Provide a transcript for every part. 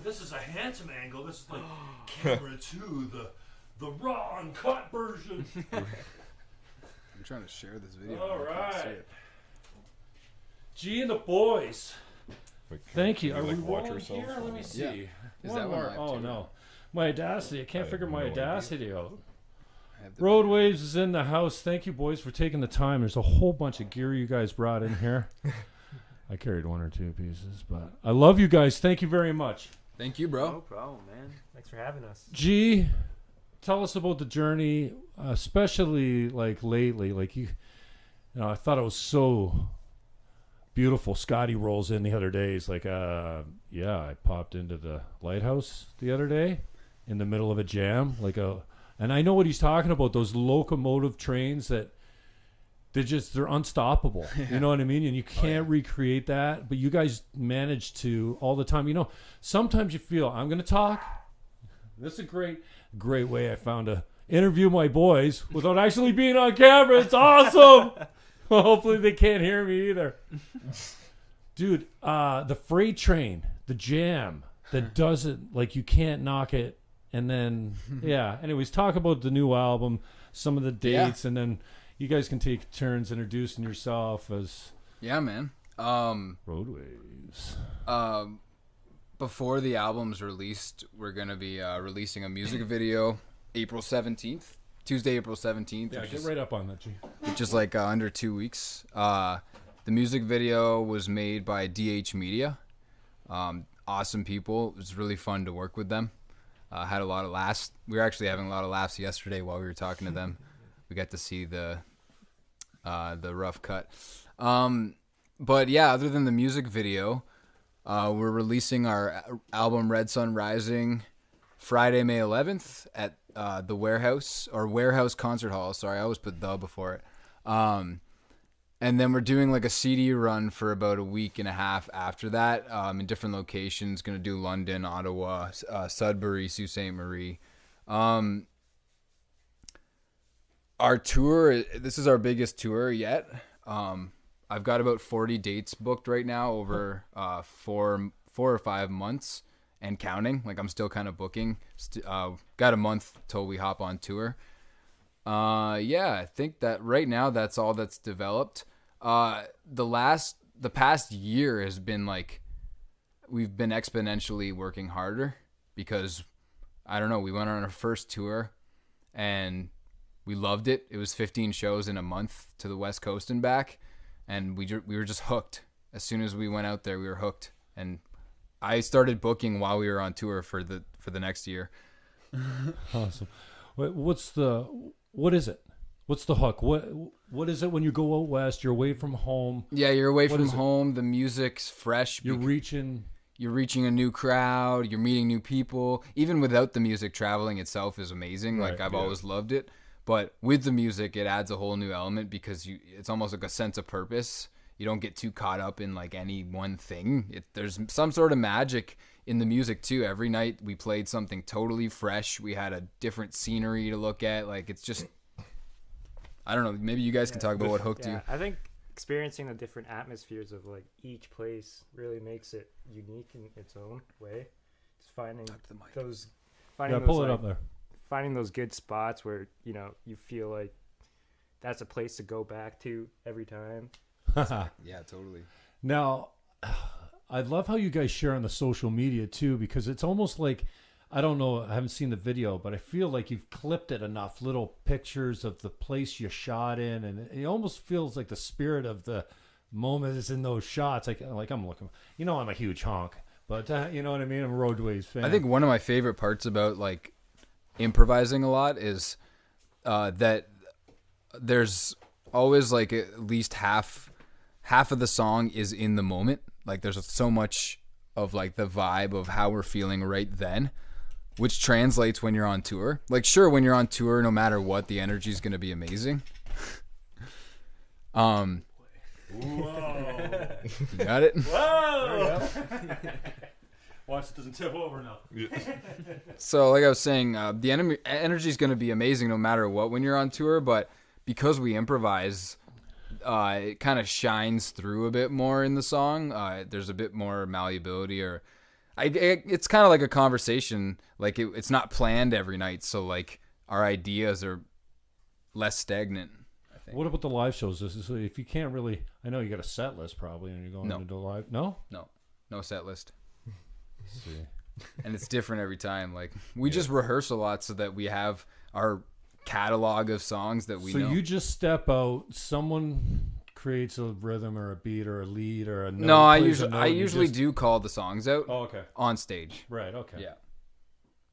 this is a handsome angle. This is like camera 2, the raw uncut version. I'm trying to share this video. All right. G and the boys. Thank you. Are we rolling here? Let me see. Yeah. Is that one live Oh, too? no. My Audacity. I can't figure my Audacity out. The Road Waves is in the house. Thank you, boys, for taking the time. There's a whole bunch of gear you guys brought in here. I carried 1 or 2 pieces, but I love you guys. Thank you very much. Thank you, bro. No problem, man. Thanks for having us. G, tell us about the journey, especially like lately. Like you know, I thought it was so beautiful. Scotty rolls in the other day. He's like, yeah, I popped into the lighthouse the other day in the middle of a jam, and I know what he's talking about. Those locomotive trains that they're unstoppable. Yeah. You know what I mean? And you can't recreate that, but you guys manage to all the time. You know, sometimes you feel I'm going to talk. This is a great way I found to interview my boys without actually being on camera. It's awesome. Well, hopefully they can't hear me either. Dude, the freight train, the jam that doesn't, like, you can't knock it. And then, yeah. Anyways, talk about the new album, some of the dates, and then you guys can take turns introducing yourself as... Yeah, man. Roadways. Before the album's released, we're going to be releasing a music video April 17th. Tuesday, April 17th. Yeah, get right up on that, G. Which is like under 2 weeks. The music video was made by DH Media. Awesome people. It was really fun to work with them. Had a lot of laughs. We were actually having a lot of laughs yesterday while we were talking to them. We got to see the rough cut. But yeah, other than the music video, we're releasing our album Red Sun Rising Friday, May 11th at the Warehouse Concert Hall. Sorry, I always put the before it. And then we're doing like a CD run for about a week and a half after that, in different locations. Going to do London, Ottawa, Sudbury, Sault Ste. Marie. Our tour, this is our biggest tour yet. I've got about 40 dates booked right now over 4 or 5 months and counting. Like, I'm still kind of booking. Got a month till we hop on tour. Yeah, I think that right now that's all that's developed. The past year has been like, we've been exponentially working harder because, I don't know, we went on our first tour and we loved it. It was 15 shows in a month to the West Coast and back, and we were just hooked. As soon as we went out there, we were hooked. And I started booking while we were on tour for the next year. Awesome. What is it? What's the hook? What is it when you go out west? You're away from home. Yeah, you're away from home. The music's fresh. You're reaching a new crowd. You're meeting new people. Even without the music, traveling itself is amazing. Right, like, I've always loved it. But with the music, it adds a whole new element because it's almost like a sense of purpose. You don't get too caught up in like any one thing. There's some sort of magic in the music too. Every night we played something totally fresh. We had a different scenery to look at. Like, it's just, I don't know. Maybe you guys can talk about what hooked you. I think experiencing the different atmospheres of like each place really makes it unique in its own way. Just finding those, pull it up there. Finding those good spots where, you know, you feel like that's a place to go back to every time. Yeah, totally. Now, I love how you guys share on the social media too, because it's almost like, I don't know, I haven't seen the video, but I feel like you've clipped it enough, little pictures of the place you shot in, and it almost feels like the spirit of the moment is in those shots. Like I'm looking, you know, I'm a huge honk, but you know what I mean? I'm a Roadways fan. I think one of my favorite parts about like improvising a lot is that there's always like at least half of the song is in the moment. Like, there's so much of like the vibe of how we're feeling right then, which translates when you're on tour. Like, sure, when you're on tour, no matter what, the energy is going to be amazing. Whoa. You got it? Whoa. Watch it doesn't tip over now. So like I was saying, the energy is going to be amazing no matter what when you're on tour, but because we improvise, it kind of shines through a bit more in the song. There's a bit more malleability, or it's kind of like a conversation. Like it's not planned every night, so like our ideas are less stagnant. I think. What about the live shows? So if you can't really, I know you got a set list probably, and you're going into live. No, no set list. Let's see. And it's different every time. Like we just rehearse a lot so that we have our catalog of songs that we know. So you just step out, someone creates a rhythm or a beat or a lead or a note. No, I usually do call the songs out on stage. Right, okay. Yeah.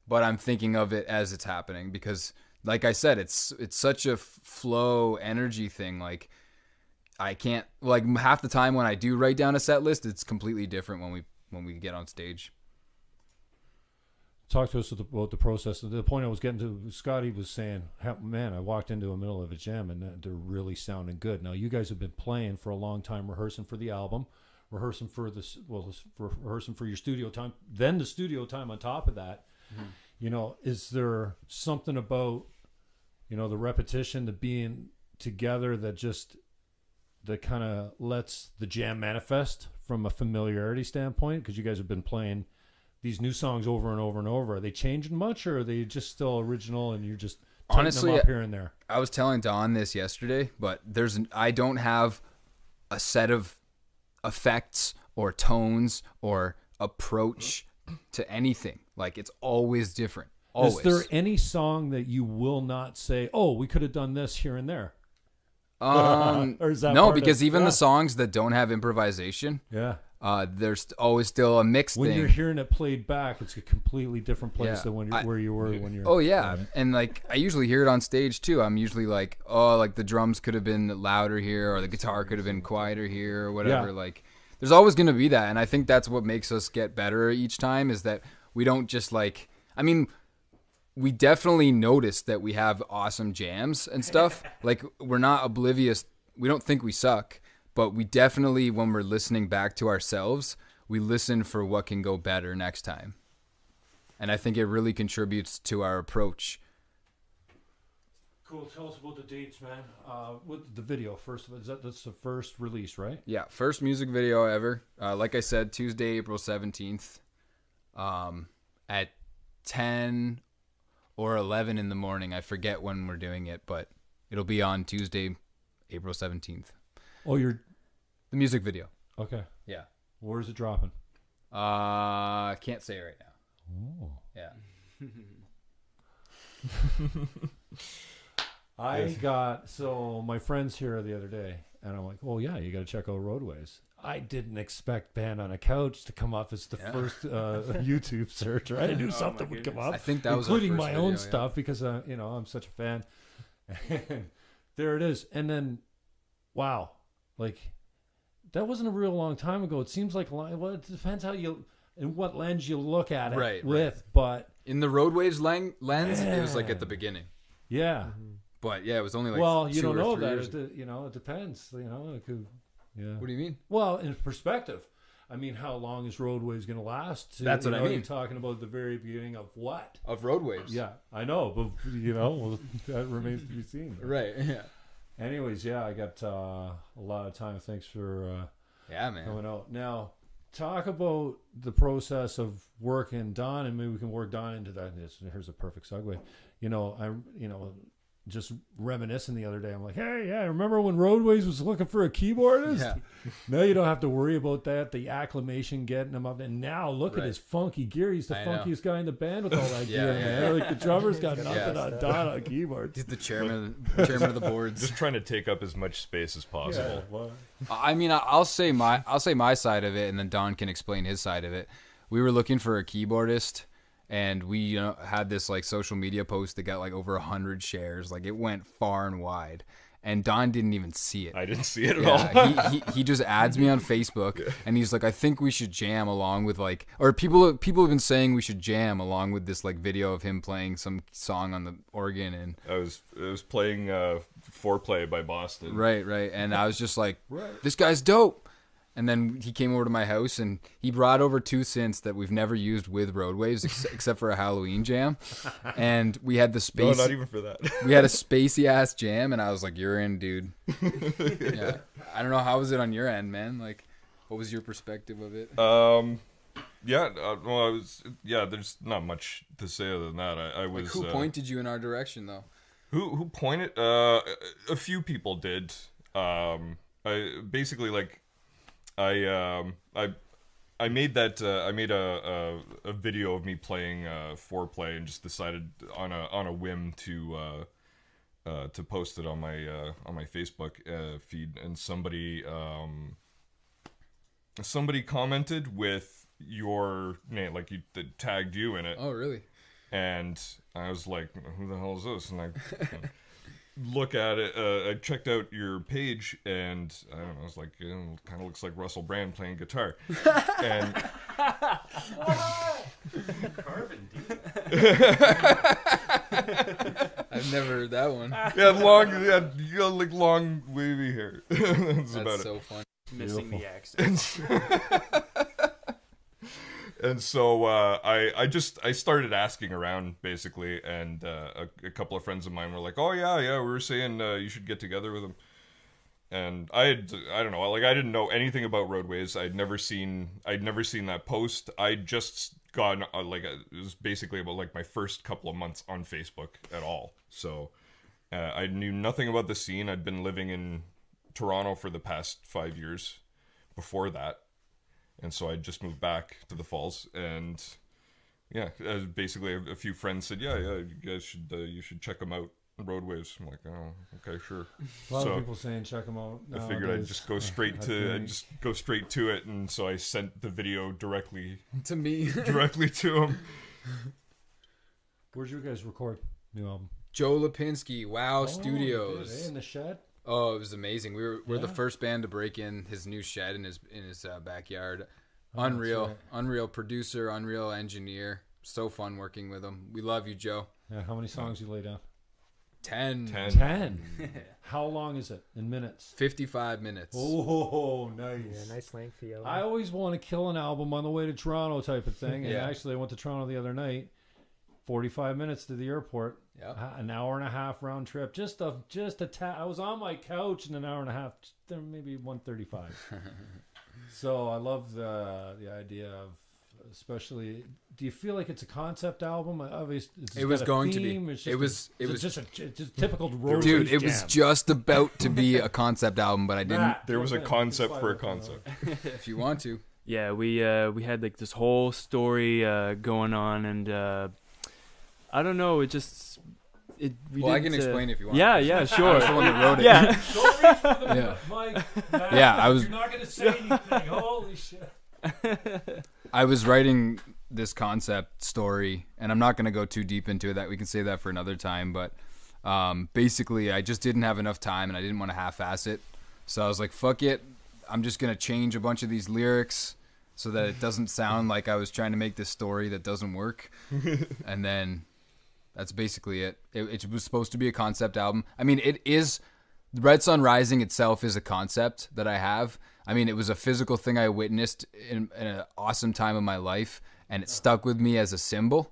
But I'm thinking of it as it's happening because like I said, it's such a flow energy thing. Like I can't, like half the time when I do write down a set list, it's completely different when we get on stage. Talk to us about the process. The point I was getting to, Scotty was saying, man, I walked into the middle of a jam and they're really sounding good. Now, you guys have been playing for a long time, rehearsing for the album, rehearsing for rehearsing for your studio time, then the studio time on top of that. Mm-hmm. You know, is there something about, you know, the repetition, the being together that kind of lets the jam manifest from a familiarity standpoint? Because you guys have been playing these new songs over and over and over. Are they changing much, or are they just still original and you're just honestly them up here and there? I was telling Don this yesterday, but I don't have a set of effects or tones or approach to anything. Like it's always different. Always. Is there any song that you will not say, "Oh, we could have done this here and there"? Or is that no? Because even the songs that don't have improvisation, there's always still a mixed when thing. You're hearing it played back, it's a completely different place than where you were when you're. Oh yeah, and like I usually hear it on stage too. I'm usually like, oh, like the drums could have been louder here, or the guitar could have been quieter here, or whatever. Like, there's always going to be that, and I think that's what makes us get better each time. Is that we don't just like. I mean, we definitely notice that we have awesome jams and stuff. Like we're not oblivious. We don't think we suck. But we definitely, when we're listening back to ourselves, we listen for what can go better next time. And I think it really contributes to our approach. Cool. Tell us about the dates, man. With the video, first of all, that's the first release, right? Yeah, first music video ever. Like I said, Tuesday, April 17th at 10 or 11 in the morning. I forget when we're doing it, but it'll be on Tuesday, April 17th. Oh, the music video. Okay. Yeah. Where's it dropping? Can't say it right now. Oh. Yeah. So my friends here the other day, and I'm like, oh yeah, you got to check out Roadways. I didn't expect Band on a Couch to come up as the first YouTube search. Right? I knew something would come up. I think that was including our first my own video, stuff because I'm such a fan. And there it is, and then wow. Like, that wasn't a real long time ago. It seems like, well, it depends how you, and what lens you look at it with, but... In the Roadways lens, it was like at the beginning. Yeah. Mm-hmm. But yeah, it was only like well, you 2 don't or know 3 that. years. It depends. It could, yeah. What do you mean? Well, in perspective. I mean, how long is Roadways going to last? That's what I mean. You're talking about the very beginning of what? Of Roadways. Yeah, I know, but, that remains to be seen. Right, yeah. Anyways, yeah, I got a lot of time. Thanks for coming out. Now, talk about the process of working Don, and maybe we can work Don into that. Here's a perfect segue. Just reminiscing the other day. I'm like, hey, yeah, remember when Roadways was looking for a keyboardist? Yeah. Now you don't have to worry about that. The acclamation getting him up. And now look at his funky gear. He's the funkiest guy in the band with all that gear, man. Like the drummer's got nothing on Don on keyboards. He's the chairman of the boards. Just trying to take up as much space as possible. Yeah, well. I mean, I'll say my side of it, and then Don can explain his side of it. We were looking for a keyboardist. And we had this like social media post that got like over 100 shares. Like it went far and wide. And Don didn't even see it. I didn't see it at all. he just adds me on Facebook, and he's like, I think we should jam along with like, or people have been saying we should jam along with this like video of him playing some song on the organ. And I was playing Foreplay by Boston. Right. And I was just like, this guy's dope. And then he came over to my house, and he brought over 2 synths that we've never used with Roadways, except for a Halloween jam. And we had the space. No, not even for that. We had a spacey ass jam, and I was like, "You're in, dude." Yeah. I don't know, how was it on your end, man? Like, what was your perspective of it? Yeah, well, I was. Yeah, there's not much to say other than that. I was. Who pointed you in our direction, though? Who pointed? A few people did. I basically like. I made that. I made a video of me playing foreplay and just decided on a whim to post it on my Facebook feed, and somebody commented with your name, like that tagged you in it. Oh, really? And I was like, who the hell is this? And I look at it. I checked out your page, and I don't know. I was like, it kind of looks like Russell Brand playing guitar. And Carbon, dude. I've never heard that one. like long wavy hair. That's about so it. fun. Missing the accent. And so I started asking around basically, and a couple of friends of mine were like, "Oh yeah, we were saying you should get together with him." And I don't know, like I didn't know anything about Roadways. I'd never seen that post. I'd just gone it was basically about like my first couple of months on Facebook at all. So I knew nothing about the scene. I'd been living in Toronto for the past 5 years before that. And so I just moved back to the Falls, and yeah, basically a few friends said, yeah, you guys should you should check them out, Roadways. I'm like, oh, okay, sure. A lot of people saying check them out. I figured I'd just go straight to it, and so I sent the video directly To me. directly to him. Where'd you guys record new album? Joe Lipinski, Wow Oh, Studios. good, eh? In the shed. Oh, it was amazing. We're Yeah. the first band to break in his new shed in his backyard. Oh, Unreal, that's unreal producer, unreal engineer. So fun working with him. We love you, Joe. Yeah, how many songs you lay down? 10. 10. How long is it in minutes? 55 minutes. Oh, nice. Yeah, nice lengthy album. I always want to kill an album on the way to Toronto type of thing. And Yeah. actually, I went to Toronto the other night. 45 minutes to the airport. Yeah. An hour and a half round trip. Just a I was on my couch in an hour and a half. Maybe 135. So I love the idea of, especially. Do you feel like it's a concept album? Obviously, It was going to be. It was just typical road. Dude, it jam. was just about to be a concept album, but I didn't. Matt, There was a jump in. concept Just for a fire up, concept. If you want to. Yeah, we had like this whole story going on, and I don't know. It just Well, I can explain if you want. Yeah, I sure. was the one that wrote it. Yeah. Don't reach for the Yeah. mic, Matt. Yeah, I was- You're not gonna say anything. Holy shit. I was writing this concept story, and I'm not going to go too deep into it. That we can save that for another time. But basically, I just didn't have enough time, and I didn't want to half-ass it. So I was like, "Fuck it! I'm just going to change a bunch of these lyrics so that it doesn't sound like I was trying to make this story that doesn't work." And then that's basically it. It was supposed to be a concept album. I mean, it is. Red Sun Rising itself is a concept that I have. I mean, it was a physical thing I witnessed in an awesome time of my life, and it stuck with me as a symbol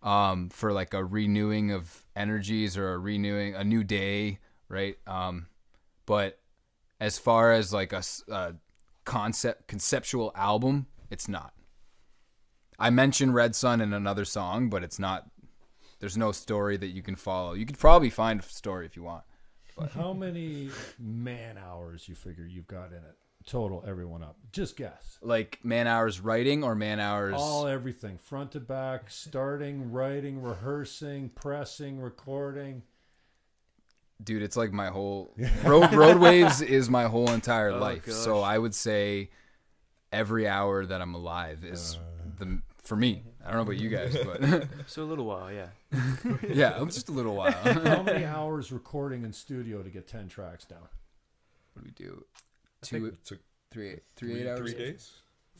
for like a renewing of energies or a new day, right? But as far as like a conceptual album, it's not. I mention Red Sun in another song, but it's not. There's no story that you can follow. You could probably find a story if you want. But How many man hours you figure you've got in it? Total, everyone up. Just guess. like man hours writing or man hours. Everything. Front to back, starting, writing, rehearsing, pressing, recording. Dude, it's like my whole road waves is my whole entire life. gosh. So I would say every hour that I'm alive is for me. I don't know about you guys, but So a little while, yeah. yeah, it's just a little while. How many hours recording in studio to get 10 tracks down? What do we do? I think it took 3 8 hours. 3 days.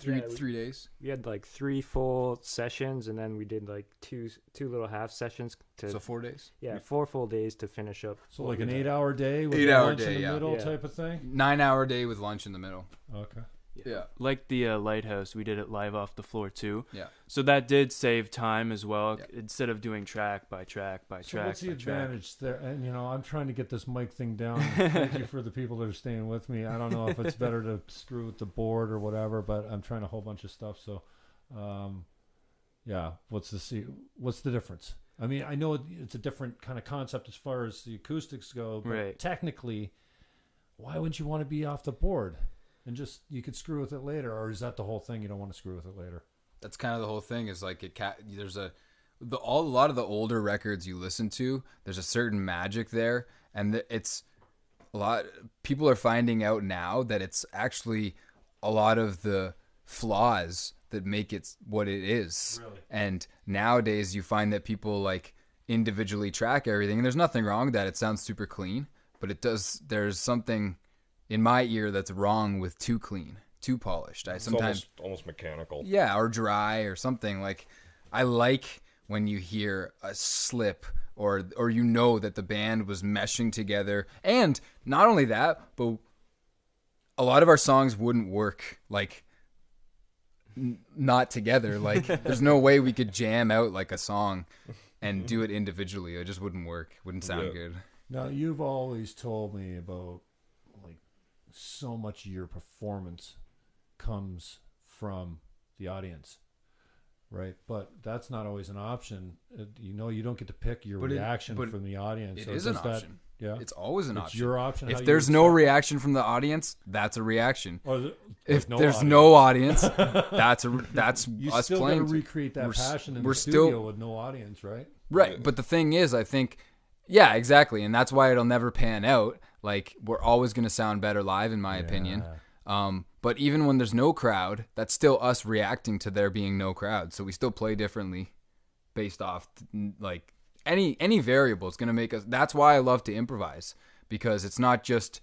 Yeah, 3 days. We had like 3 full sessions, and then we did like two little half sessions to So 4 days. 4 full days to finish up. So like an 8-hour day with 8-hour lunch day, in the yeah. middle Yeah. type of thing? 9-hour day with lunch in the middle. Okay. Yeah. Like the Lighthouse, we did it live off the floor too. Yeah. So that did save time as well. Yeah. Instead of doing track by track by So track what's the by track. advantage there? And I'm trying to get this mic thing down. Thank you for the people that are staying with me. I don't know if it's better to screw with the board or whatever, but I'm trying a whole bunch of stuff. So Yeah. What's the difference? I mean, I know it's a different kind of concept as far as the acoustics go, but Right. technically, why wouldn't you want to be off the board and just you could screw with it later, or is that the whole thing? You don't want to screw with it later. That's kind of the whole thing. Is like there's a lot of the older records you listen to. There's a certain magic there, and it's a lot. People are finding out now that it's actually a lot of the flaws that make it what it is. Really? And nowadays you find that people like individually track everything, and there's nothing wrong with that. It sounds super clean, but there's something in my ear that's wrong with too clean, too polished. I It's sometimes almost mechanical. yeah, or dry or something. Like I like when you hear a slip or you know that the band was meshing together. And not only that, but a lot of our songs wouldn't work like not together. Like there's no way we could jam out like a song and do it individually. It just wouldn't work. Wouldn't sound good. Now, you've always told me about like so much of your performance comes from the audience, right? But that's not always an option. You know, you don't get to pick your reaction from the audience. It So is an does that- option. Yeah, It's always an it's option. your option. how If you there's no accept- reaction from the audience, that's a reaction. or the- If like there's audience. no audience, that's you us still playing. gotta recreate that We're s- passion in we're the studio still- with no audience, right? Right, but the thing is, I think, yeah, exactly, and that's why it'll never pan out. Like we're always going to sound better live, in my opinion. But even when there's no crowd, that's still us reacting to there being no crowd. So we still play differently, based off like any variable is going to make us. That's why I love to improvise, because it's not just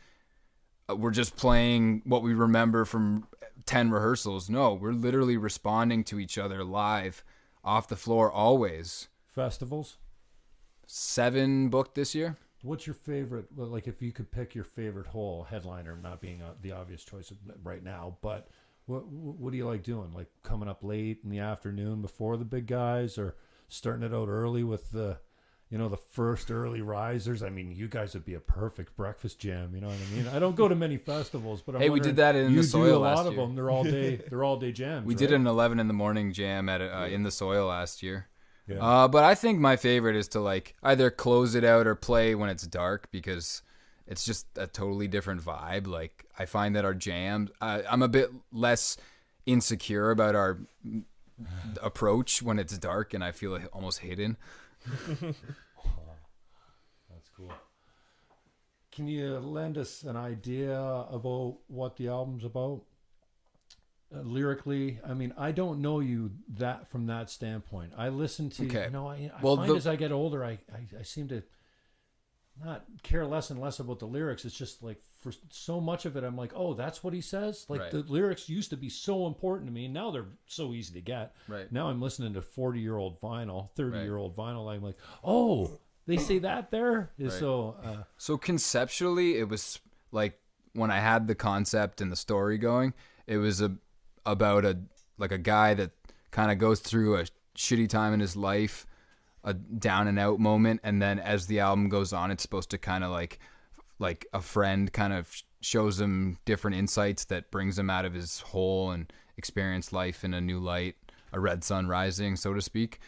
we're just playing what we remember from 10 rehearsals. No, we're literally responding to each other live, off the floor, always. Festivals. 7 booked this year. What's your favorite? Well, like, if you could pick your favorite whole headliner, not being the obvious choice right now, but what do you like doing? Like coming up late in the afternoon before the big guys, or starting it out early with the first early risers? I mean, you guys would be a perfect breakfast jam. You know what I mean? I don't go to many festivals, but I'm Hey, we did that in you the do soil a lot last of year. them. They're all day. They're all day jams. We right? did an 11 in the morning jam at in the soil last year. Yeah. But I think my favorite is to like either close it out or play when it's dark, because it's just a totally different vibe. Like I find that our jams, I'm a bit less insecure about our approach when it's dark, and I feel like almost hidden. That's cool. Can you lend us an idea about what the album's about? Lyrically, I mean, I don't know you that from that standpoint. I listen to, Okay. I Well, find as I get older, I seem to not care less and less about the lyrics. It's just like for so much of it, I'm like, oh, that's what he says. Like Right. the lyrics used to be so important to me. Now they're so easy to get. Right. Now I'm listening to 40-year-old vinyl, 30-year-old Right. vinyl. I'm like, oh, they say that there. Right. So, So conceptually, it was like when I had the concept and the story going, it was about a guy that kind of goes through a shitty time in his life, a down and out moment, and then as the album goes on, it's supposed to kind of like a friend kind of shows him different insights that brings him out of his hole and experience life in a new light, a red sun rising, so to speak.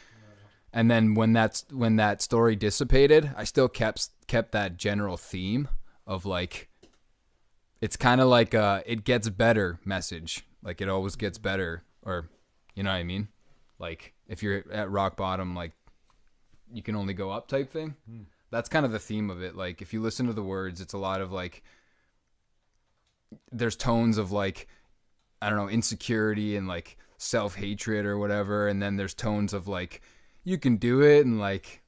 And then when that story dissipated, I still kept that general theme of like, it's kind of like it gets better message. Like it always gets better, or you know what I mean? Like if you're at rock bottom, like you can only go up type thing. That's kind of the theme of it. Like if you listen to the words, it's a lot of like, there's tones of like, I don't know, insecurity and like self-hatred or whatever. And then there's tones of like, you can do it, and like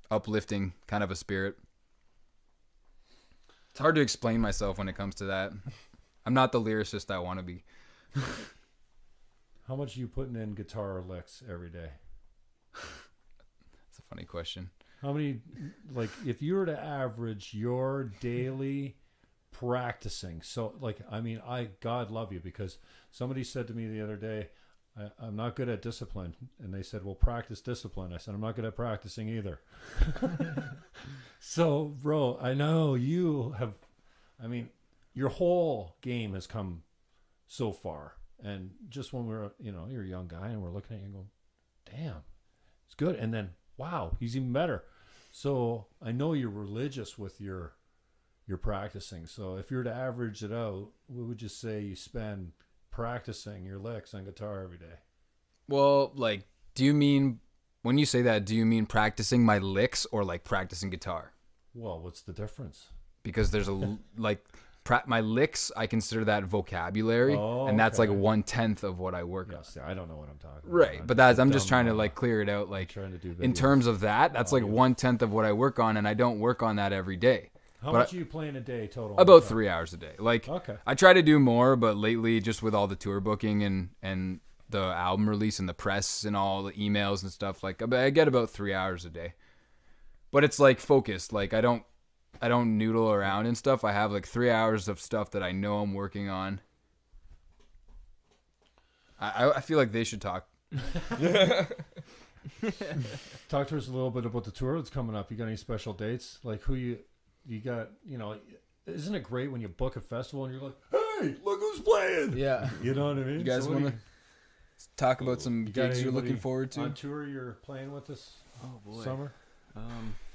uplifting kind of a spirit. It's hard to explain myself when it comes to that. I'm not the lyricist I want to be. how much are you putting in guitar licks every day? That's a funny question. How many, like, if you were to average your daily practicing, so, like, I mean, God love you, because somebody said to me the other day, I'm not good at discipline. And they said, well, practice discipline. I said, I'm not good at practicing either. So, bro, I know you have, I mean, your whole game has come so far. And just when we're, you're a young guy and we're looking at you and going, damn, it's good. And then, wow, he's even better. So I know you're religious with your practicing. So if you were to average it out, what would you say you spend practicing your licks on guitar every day? Well, like, do you mean, when you say that, do you mean practicing my licks or like practicing guitar? Well, what's the difference? Because there's my licks, I consider that vocabulary, and that's like 1/10 of what I work on. See, I don't know what I'm talking about. Right, but I'm just trying to like clear it out. Like, trying to do in terms of that's like 1/10 of what I work on, and I don't work on that every day. How much are you playing a day total? About 3 hours a day. Like, okay. I try to do more, but lately, just with all the tour booking and the album release and the press and all the emails and stuff, like I get about 3 hours a day. But it's like focused. Like, I don't noodle around and stuff. I have like 3 hours of stuff that I know I'm working on. I feel like they should talk. Talk to us a little bit about the tour that's coming up. You got any special dates? Like who you got, isn't it great when you book a festival and you're like, hey, look who's playing? Yeah. You know what I mean? You guys want to talk about some gigs you're looking forward to? On tour you're playing with this summer?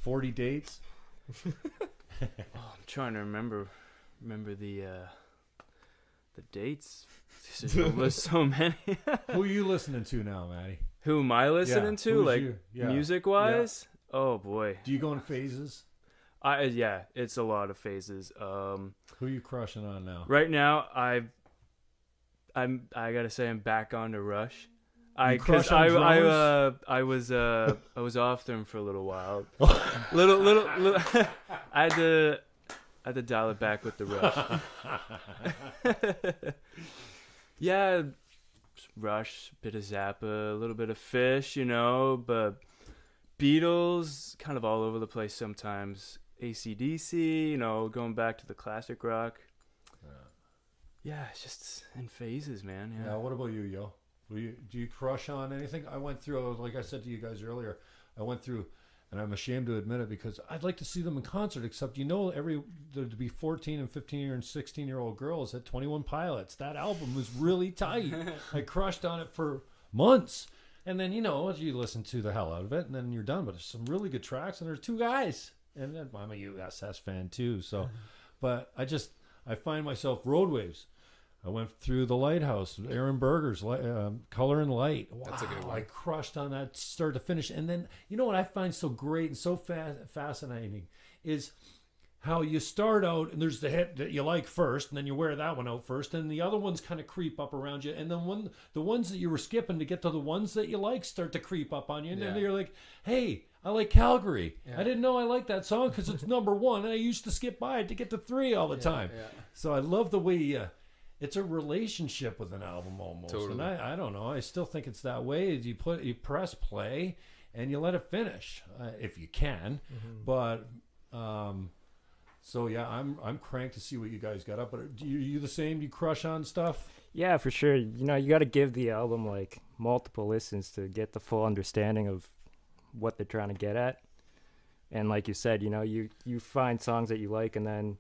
40 dates? I'm trying to remember the dates. There's so many. Who are you listening to now, Maddie? Who am I listening to? Who's like you? music wise? Yeah. Oh boy. Do you go in phases? It's a lot of phases. Who are you crushing on now? Right now, I gotta say I'm back on to Rush. I was off them for a little while. little I had to dial it back with the Rush. Yeah, Rush, bit of Zappa, a little bit of Fish, but Beatles, kind of all over the place sometimes. AC/DC, going back to the classic rock. Yeah, it's just in phases, man. Yeah. What about you, yo? Do you crush on anything? I went through, like I said to you guys earlier, and I'm ashamed to admit it because I'd like to see them in concert, except there'd be 14 and 15 and 16-year-old girls at 21 Pilots. That album was really tight. I crushed on it for months. And then, you listen to the hell out of it, and then you're done. But there's some really good tracks, and there's two guys. And then I'm a USS fan too. So, but I find myself road waves. I went through The Lighthouse, Aaron Berger's Color and Light. Wow, that's a good one. I crushed on that start to finish. And then, what I find so great and so fascinating is how you start out and there's the hit that you like first, and then you wear that one out first, and the other ones kind of creep up around you. And then the ones that you were skipping to get to the ones that you like start to creep up on you. And then you're like, hey, I like Calgary. Yeah. I didn't know I liked that song because it's number one, and I used to skip by it to get to 3 all the time. Yeah. So I love the way it's a relationship with an album almost. Totally. And I don't know. I still think it's that way. You press play and you let it finish if you can. Mm-hmm. But so yeah, I'm cranked to see what you guys got up. But are you the same? Do you crush on stuff? Yeah, for sure. You got to give the album like multiple listens to get the full understanding of what they're trying to get at. And like you said, you find songs that you like, and then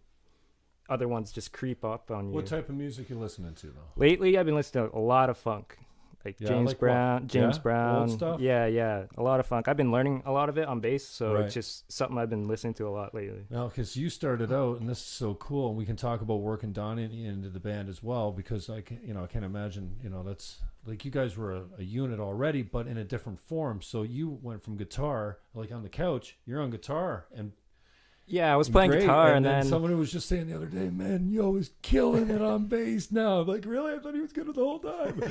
other ones just creep up on you. What type of music you listening to though? Lately, I've been listening to a lot of funk, like James Brown. Old stuff? Yeah, a lot of funk. I've been learning a lot of it on bass, so It's just something I've been listening to a lot lately. Now, because you started out, and this is so cool, and we can talk about working Don into the band as well, because I can't imagine, that's like you guys were a unit already, but in a different form. So you went from guitar, like on the couch, you're on guitar, and yeah, I was playing guitar, and then someone was just saying the other day, man, yo is killing it on bass now. I'm like, really? I thought he was good the whole time.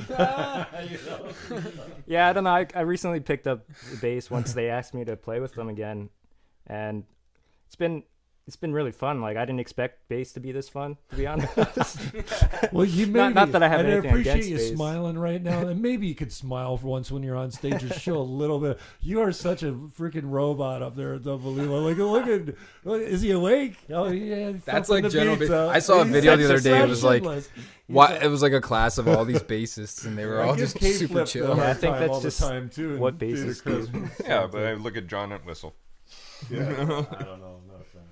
Yeah, I don't know. I recently picked up the bass once they asked me to play with them again, and it's been really fun. Like, I didn't expect bass to be this fun, to be honest. Well, you not that I have anything I appreciate against you bass. Smiling right now, and maybe you could smile for once when you're on stage and show a little bit. You are such a freaking robot up there. It's unbelievable. Look, is he awake? Oh yeah, that's like general. I saw a video the other day. It was like, it was like a class of all these bassists, and they were all just super chill. Yeah, I think that's just time too, what bassists do. Yeah, but I look at John Entwistle. Yeah, I don't know. I'm not a fan.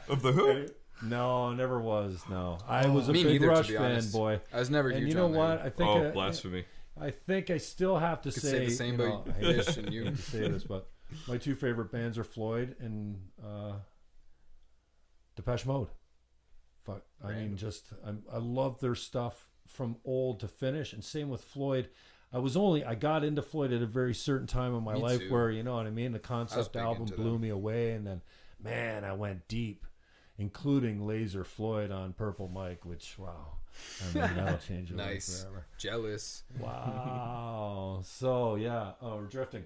Of the Who? No, never was. No, I was a Me big neither, to Rush be fan, honest. boy. I was never And huge you know on what? them. I think. Oh, blasphemy. I think I still have to Could say, say the same you know, about I hate Fish and you. to say this, but my two favorite bands are Floyd and Depeche Mode. Fuck, I mean, I love their stuff from old to finish, and same with Floyd. I got into Floyd at a very certain time in my Me life too. where, you know what I mean, the concept big album into blew them. me away, and then, man, I went deep, including Laser Floyd on Purple Mike, which, wow, I mean, that'll change your life Nice. forever. Jealous. Wow. So yeah. Oh, we're drifting.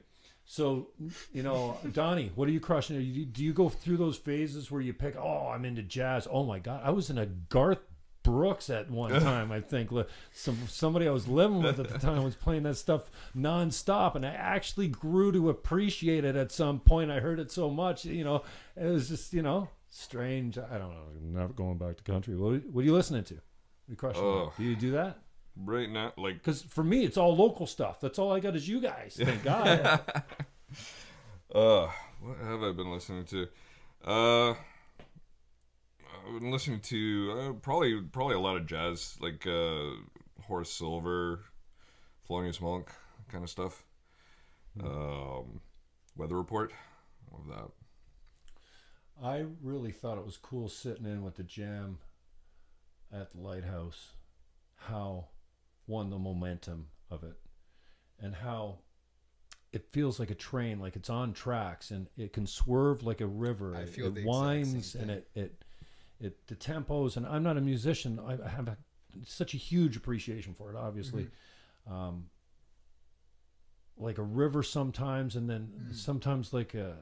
So, you know, Donnie, what are you crushing? Do you go through those phases where you pick? Oh, I'm into jazz. Oh my God, I was in a Garth Brooks at one time. I think somebody I was living with at the time was playing that stuff nonstop, and I actually grew to appreciate it at some point. I heard it so much, you know, it was just, you know, strange. I don't know. I'm never going back to country. What are you listening to? You crushing? Oh. Do you do that? Right now, like, Because for me, it's all local stuff. That's all I got is you guys. Thank God. what have I been listening to? I've been listening to probably a lot of jazz, like Horace Silver, Thelonious Monk, kind of stuff. Weather Report, love that. I really thought it was cool sitting in with the jam at the Lighthouse. How won the momentum of it, and how it feels like a train, like it's on tracks, and it can swerve like a river. I feel the it exact winds, same and thing. it the tempos. And I'm not a musician. I have such a huge appreciation for it, obviously. Like a river sometimes, and then sometimes like a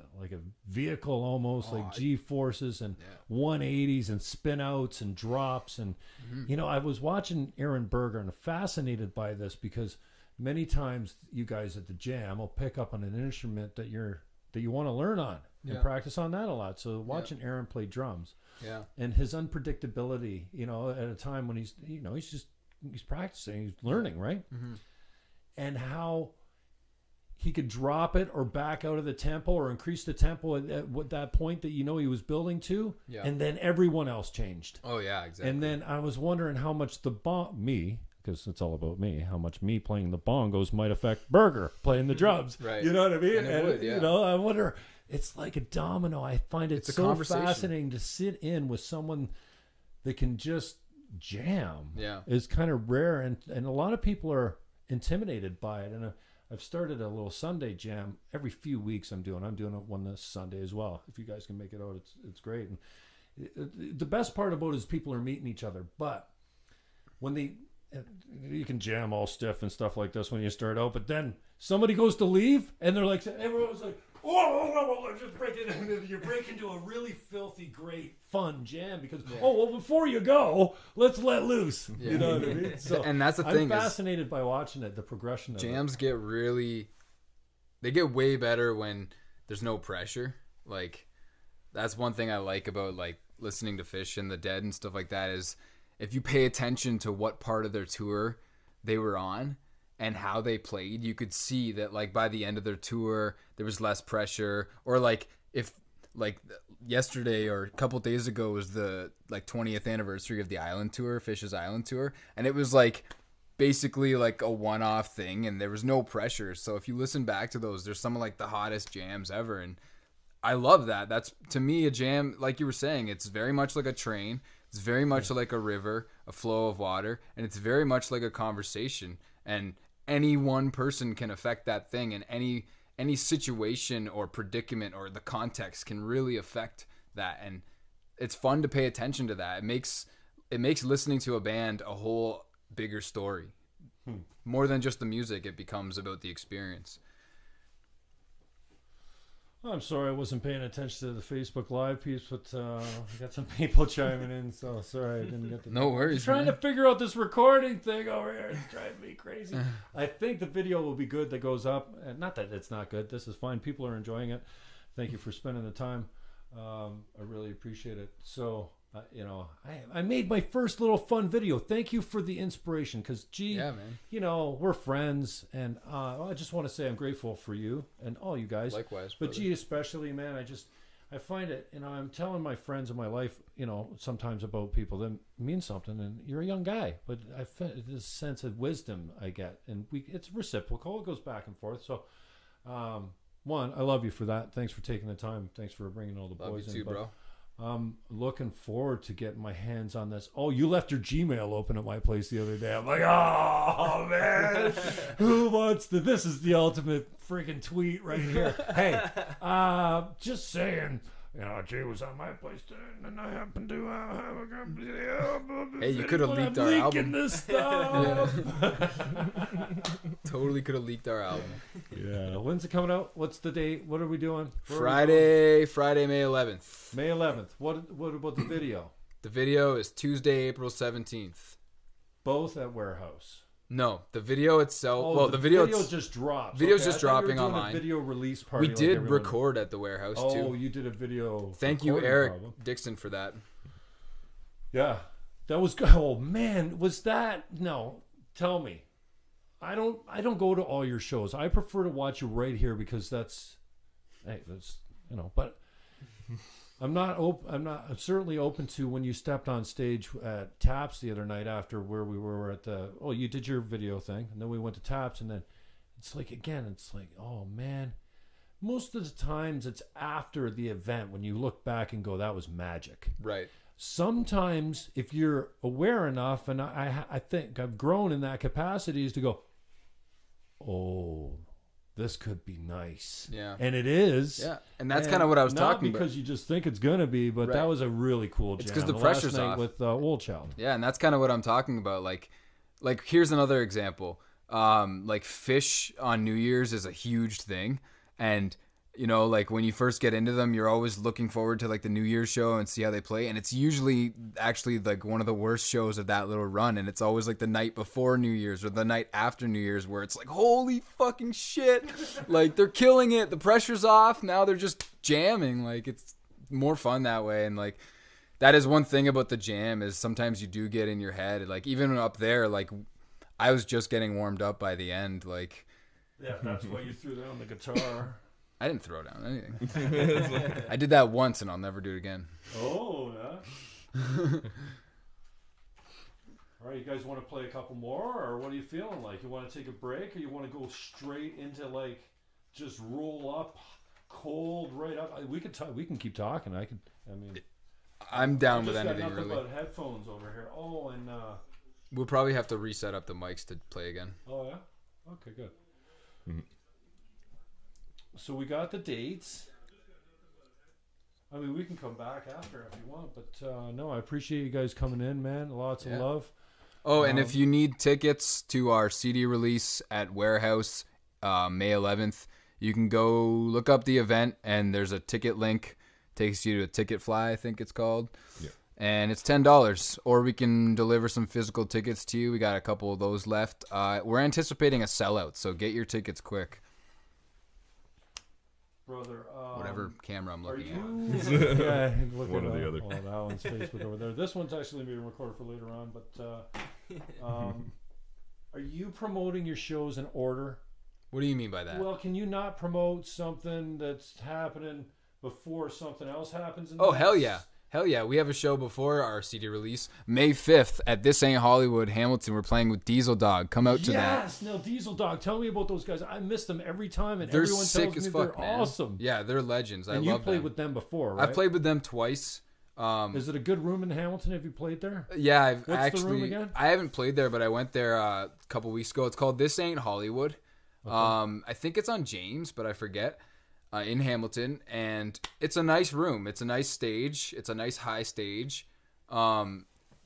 vehicle almost, like G forces and 180s and spin outs and drops. And you know, I was watching Aaron Berger and fascinated by this, because many times you guys at the jam will pick up on an instrument that you want to learn on and practice on that a lot. So watching Aaron play drums and his unpredictability, you know, at a time when he's practicing, he's learning, right? And how he could drop it or back out of the tempo or increase the tempo at what that point that, you know, he was building to. And then everyone else changed. Oh yeah, exactly. And then I was wondering how much because it's all about me, how much me playing the bongos might affect Berger playing the drums. Right. You know what I mean? And it would, yeah. You know, I wonder, it's like a domino. I find it It's a so conversation. fascinating to sit in with someone that can just jam. Yeah. Is kind of rare, and a lot of people are intimidated by it. And I've started a little Sunday jam every few weeks. I'm doing one this Sunday as well. If you guys can make it out, it's great. And the best part about it is people are meeting each other. But when you can jam all stiff and stuff like this when you start out, but then somebody goes to leave and they're like, everyone's like, whoa, just break it into, you break into a really filthy, great, fun jam because, before you go, let's let loose. Yeah. You know what I mean? So And that's the I'm thing, is fascinated by watching it, the progression of jams get way better when there's no pressure. Like, that's one thing I like about like listening to Fish and the Dead and stuff like that, is if you pay attention to what part of their tour they were on and how they played, you could see that like by the end of their tour there was less pressure. Or like if like yesterday or a couple days ago was the like 20th anniversary of the Island Tour, Fish's Island Tour, and it was like basically like a one-off thing and there was no pressure. So if you listen back to those, there's some of like the hottest jams ever, and I love that. That's, to me, a jam, like you were saying, it's very much like a train. It's very much like a river, a flow of water, and it's very much like a conversation. And any one person can affect that thing, and any situation or predicament or the context can really affect that. And it's fun to pay attention to that. It makes listening to a band a whole bigger story. More than just the music, it becomes about the experience. I'm sorry I wasn't paying attention to the Facebook Live piece, but I got some people chiming in, so sorry I didn't get to. No worries, Trying man. to figure out this recording thing over here. It's driving me crazy. I think the video will be good that goes up. Not that it's not good. This is fine. People are enjoying it. Thank you for spending the time. I really appreciate it. So, I made my first little fun video. Thank you for the inspiration, because G, Yeah, man. we're friends, and I just want to say I'm grateful for you and all you guys. Likewise, But brother. G especially, man, I find it, I'm telling my friends in my life, sometimes about people that mean something, and you're a young guy, but I feel this sense of wisdom I get, and it's reciprocal. It goes back and forth. So, one, I love you for that. Thanks for taking the time. Thanks for bringing all the Love boys you in. too, bro. I'm looking forward to getting my hands on this. Oh, you left your Gmail open at my place the other day. I'm like, oh, man. Who wants to? This is the ultimate freaking tweet right here. Hey, just saying. Jay was on my place today, and I happened to have a company. Hey, you could have leaked our album. This stuff. Totally could have leaked our album. Yeah. When's it coming out? What's the date? What are we doing? Friday, May 11th. May 11th. What about the video? The video is Tuesday, April 17th. Both at Warehouse. No, the video itself. Oh, well, the video just dropped. Video's Okay, just I thought you were dropping doing online. A video release party. We did record at the Warehouse too. Oh, you did a video. Thank you, recording Eric problem. Dixon, for that. Yeah, that was good. Oh man, was that? No, tell me. I don't go to all your shows. I prefer to watch you right here because that's But I'm certainly open to when you stepped on stage at Taps the other night after where we were at the. Oh, you did your video thing, and then we went to Taps, and then it's like oh man. Most of the times it's after the event when you look back and go, that was magic. Right. Sometimes if you're aware enough, and I think I've grown in that capacity, is to go, oh, this could be nice. Yeah. And it is. Yeah. And that's kind of what I was talking about. Not because about. you just think it's going to be, but that was a really cool jam. It's because the pressure's last night off. with Old Child. Yeah, and that's kind of what I'm talking about. Like here's another example. Like Fish on New Year's is a huge thing. And like when you first get into them, you're always looking forward to like the New Year's show and see how they play. And it's usually actually like one of the worst shows of that little run. And it's always like the night before New Year's or the night after New Year's where it's like, holy fucking shit. Like they're killing it. The pressure's off. Now they're just jamming. Like it's more fun that way. And like that is one thing about the jam is sometimes you do get in your head. Like even up there, like I was just getting warmed up by the end. Like, yeah, that's why you threw down the guitar. I didn't throw down anything. I did that once and I'll never do it again. Oh, yeah. All right, you guys want to play a couple more, or what are you feeling like? You want to take a break, or you want to go straight into like just roll up, cold, right up? We could talk. We can keep talking. I'm down with anything got nothing really. but headphones over here. Oh, and we'll probably have to reset up the mics to play again. oh yeah, okay, good. Mm-hmm. So we got the dates. We can come back after if you want, but no, I appreciate you guys coming in, man. Lots of love. Oh, and if you need tickets to our CD release at Warehouse, May 11th, you can go look up the event, and there's a ticket link. Takes you to a Ticketfly, I think it's called. Yeah. And it's $10, or we can deliver some physical tickets to you. We got a couple of those left. We're anticipating a sellout, so get your tickets quick. Brother, whatever camera I'm looking at. Yeah, one or the other. Oh, that one's Facebook over there. This one's actually being recorded for later on. But are you promoting your shows in order? What do you mean by that? Well, can you not promote something that's happening before something else happens? Oh, hell yeah. Hell yeah. We have a show before our CD release. May 5th at This Ain't Hollywood, Hamilton. We're playing with Diesel Dog. Come out to that. Yes. Now, Diesel Dog. Tell me about those guys. I miss them every time, and they're everyone sick tells as me fuck, they're man. awesome. Yeah, they're legends. I and love you played them. with them before, right? I've played with them twice. Is it a good room in Hamilton? Have you played there? Yeah, What's the room again? I haven't played there, but I went there a couple weeks ago. It's called This Ain't Hollywood. Okay. I think it's on James, but I forget. In Hamilton, and it's a nice room. It's a nice stage. It's a nice high stage.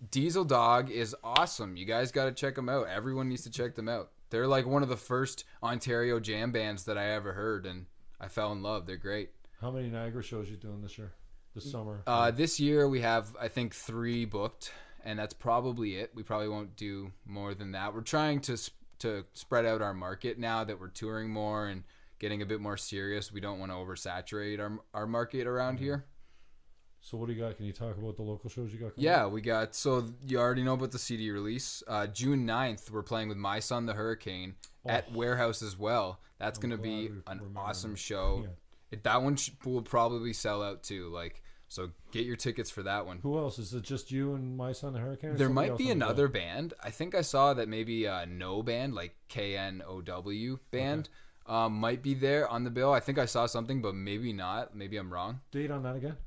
Diesel Dog is awesome. You guys got to check them out. Everyone needs to check them out. They're like one of the first Ontario jam bands that I ever heard, and I fell in love. They're great. How many Niagara shows you doing this year? This summer? This year we have, I think, 3 booked, and that's probably it. We probably won't do more than that. We're trying to spread out our market now that we're touring more and getting a bit more serious. We don't want to oversaturate our market around here. So what do you got? Can you talk about the local shows you got coming Yeah, up? we got, so you already know about the CD release. June 9th, we're playing with My Son the Hurricane at Warehouse as well. That's going to be an awesome show. That one will probably sell out too. Like, so get your tickets for that one. Who else? Is it just you and My Son the Hurricane? Or There somebody might else be on the bill? another band. I think I saw that maybe No Band, like KNOW band, might be there on the bill. I think I saw something, but maybe not. Maybe I'm wrong. Date on that again?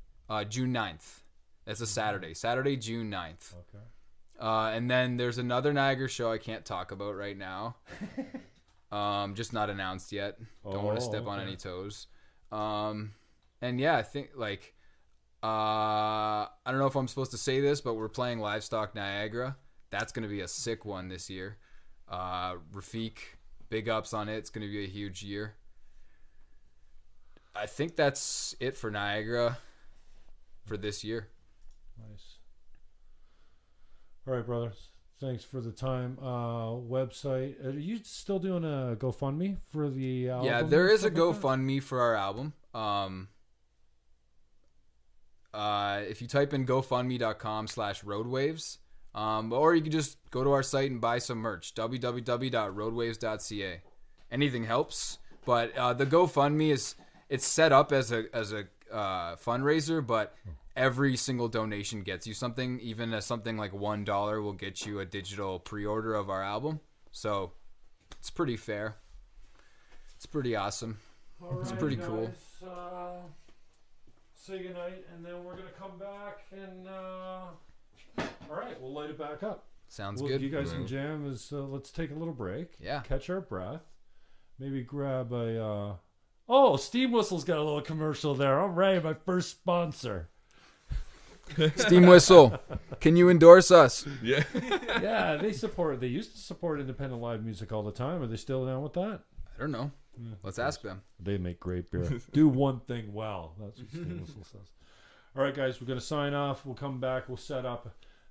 June 9th. It's a Saturday. Saturday, June 9th. Okay. And then there's another Niagara show I can't talk about right now. Just not announced yet. Don't want to step on any toes. And yeah, I think like I don't know if I'm supposed to say this, but we're playing Livestock Niagara. That's gonna be a sick one this year. Rafik, big ups on it. It's gonna be a huge year. I think that's it for Niagara for this year. Nice. All right, brothers. Thanks for the time. Website. Are you still doing a GoFundMe for the album? Yeah, there is a and stuff like that? GoFundMe for our album. If you type in gofundme.com/roadwaves, or you can just go to our site and buy some merch, www.roadwaves.ca. Anything helps, but the GoFundMe it's set up as a fundraiser, but every single donation gets you something. Even something like $1 will get you a digital pre-order of our album. So it's pretty fair. It's pretty awesome. It's pretty cool. Say goodnight, and then we're gonna come back and all right, we'll light it back up. Sounds Well, good. you guys can jam. Let's take a little break. Yeah. Catch our breath. Maybe grab a. Steam Whistle's got a little commercial there. All right, my first sponsor. Steam Whistle, can you endorse us? Yeah. Yeah, they used to support independent live music all the time. Are they still down with that? I don't know. Let's ask them. They make great beer. Do one thing well. That's what Steam Whistle says. All right, guys, we're going to sign off. We'll come back. We'll set up.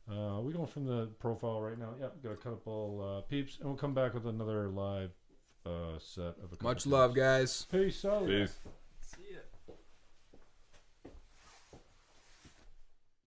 We're going from the profile right now. Yep, got a couple peeps. And we'll come back with another live set of a couple Much love, peeps. guys. Peace out. Peace.